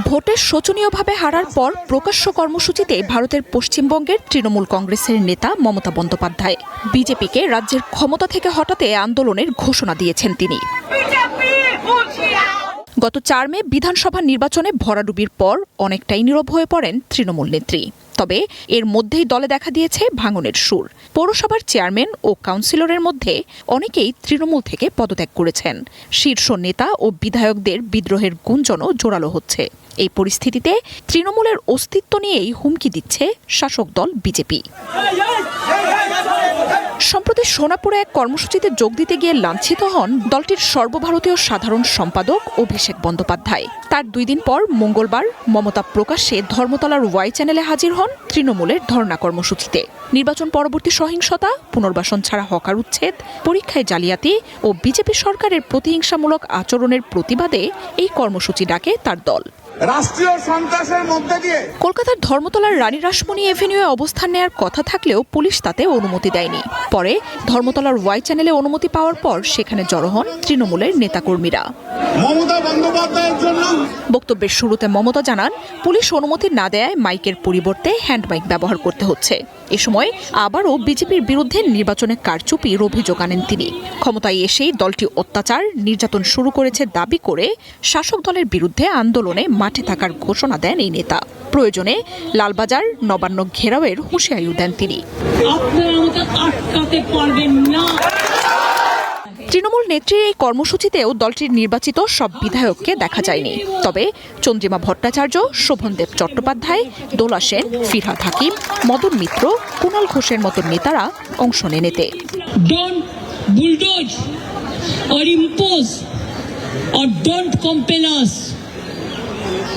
ভোটে শোচনীয়ভাবে হারার পর প্রকাশ্য কর্মসূচিতে ভারতের পশ্চিমবঙ্গের তৃণমূল কংগ্রেসের নেতা মমতা বন্দ্যোপাধ্যায় বিজেপিকে রাজ্যের ক্ষমতা থেকে হটাতে আন্দোলনের ঘোষণা দিয়েছেন তিনি। গত ৪ মে বিধানসভা নির্বাচনে ভরাডুবির পর অনেকটাই নীরব হয়ে পড়েন তৃণমূল নেত্রী। তবে এর মধ্যেই দলে দেখা দিয়েছে ভাঙনের সুর। পৌরসভার চেয়ারম্যান ও কাউন্সিলরের মধ্যে অনেকেই তৃণমূল থেকে পদত্যাগ করেছেন। শীর্ষ নেতা ও বিধায়কদের বিদ্রোহের গুঞ্জনও জোরালো হচ্ছে। এই পরিস্থিতিতে তৃণমূলের অস্তিত্ব নিয়েই হুমকি দিচ্ছে শাসক দল বিজেপি। সম্প্রতি সোনাপুরে এক কর্মসূচিতে যোগ দিতে গিয়ে লাঞ্ছিত হন দলটির সর্বভারতীয় সাধারণ সম্পাদক অভিষেক বন্দ্যোপাধ্যায়। তার 2 দিন পর মঙ্গলবার মমতা প্রকাশ্যে ধর্মতলার ওয়াই চ্যানেলে হাজির হন তৃণমূলের ধর্ণা কর্মসূচিতে। নির্বাচন পরবর্তী সহিংসতা, পুনর্বাসন ছাড়া হকার উচ্ছেদ, পরীক্ষায় জালিয়াতি ও বিজেপি সরকারের প্রতিহিংসামূলক আচরণের প্রতিবাদে এই কর্মসূচি ডাকে তার দল। রাষ্ট্রীয় সন্ত্রাসের মধ্যে দিয়ে কলকাতার ধর্মতলার রানী রাসমণি এভিনিউয়ে অবস্থান নেওয়ার কথা থাকলেও পুলিশ তাতে অনুমতি দেয়নি। পরে ধর্মতলার ওয়াই চ্যানেলে অনুমতি পাওয়ার পর সেখানে জড়ো হন তৃণমূলের নেতাকর্মীরা। মমতা বন্দ্যোপাধ্যায়ের জন্য বক্তব্যের শুরুতে মমতা জানান, পুলিশ অনুমতি না দেয়ায় মাইকের পরিবর্তে হ্যান্ড মাইক ব্যবহার করতে হচ্ছে। এ সময় আবারও বিজেপির বিরুদ্ধে নির্বাচনে কারচুপির অভিযোগ আনেন তিনি। ক্ষমতায় এসেই দলটি অত্যাচার, নির্যাতন শুরু করেছে দাবি করে শাসক দলের বিরুদ্ধে আন্দোলনে মাঠে থাকার ঘোষণা দেন এই নেতা। প্রয়োজনে লালবাজার, নবান্ন ঘেরাওয়ের হুঁশিয়ারিও দেন তিনি। তৃণমূল নেত্রীর এই কর্মসূচিতেও দলটির নির্বাচিত সব বিধায়ককে দেখা যায়নি। তবে চন্দ্রিমা ভট্টাচার্য, শোভনদেব চট্টোপাধ্যায়, দোলা সেন, ফিরহাদ হাকিম, মদন মিত্র, কুণাল ঘোষের মতো নেতারা অংশ নেন এতে। Don't bulldoze or impose or don't compel us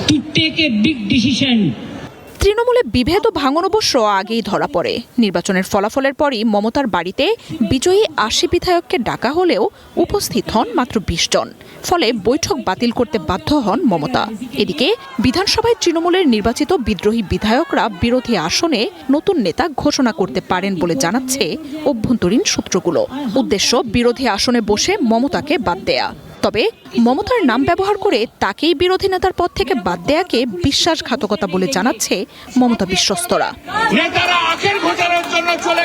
to take a big decision. তৃণমূলে বিভেদ ও ভাঙন অবশ্য আগেই ধরা পড়ে। নির্বাচনের ফলাফলের পরই মমতার বাড়িতে বিজয়ী 80 বিধায়ককে ডাকা হলেও উপস্থিত হন মাত্র 20 জন। ফলে বৈঠক বাতিল করতে বাধ্য হন মমতা। এদিকে বিধানসভায় তৃণমূলের নির্বাচিত বিদ্রোহী বিধায়করা বিরোধী আসনে নতুন নেতা ঘোষণা করতে পারেন বলে জানাচ্ছে অভ্যন্তরীণ সূত্রগুলো। উদ্দেশ্য বিরোধী আসনে বসে মমতাকে বাদ দেয়া। তবে মমতার নাম ব্যবহার করে তাকেই বিরোধী নেতার পদ থেকে বাদ দেয়াকে বিশ্বাসঘাতকতা বলে জানাচ্ছে মমতা বিশ্বস্তরা। নেতারা আখের ঘোষণার জন্য চলে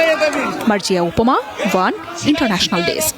যেতে দিন। মার্জিয়া উপমা, ওয়ান ইন্টারন্যাশনাল ডেস্ক।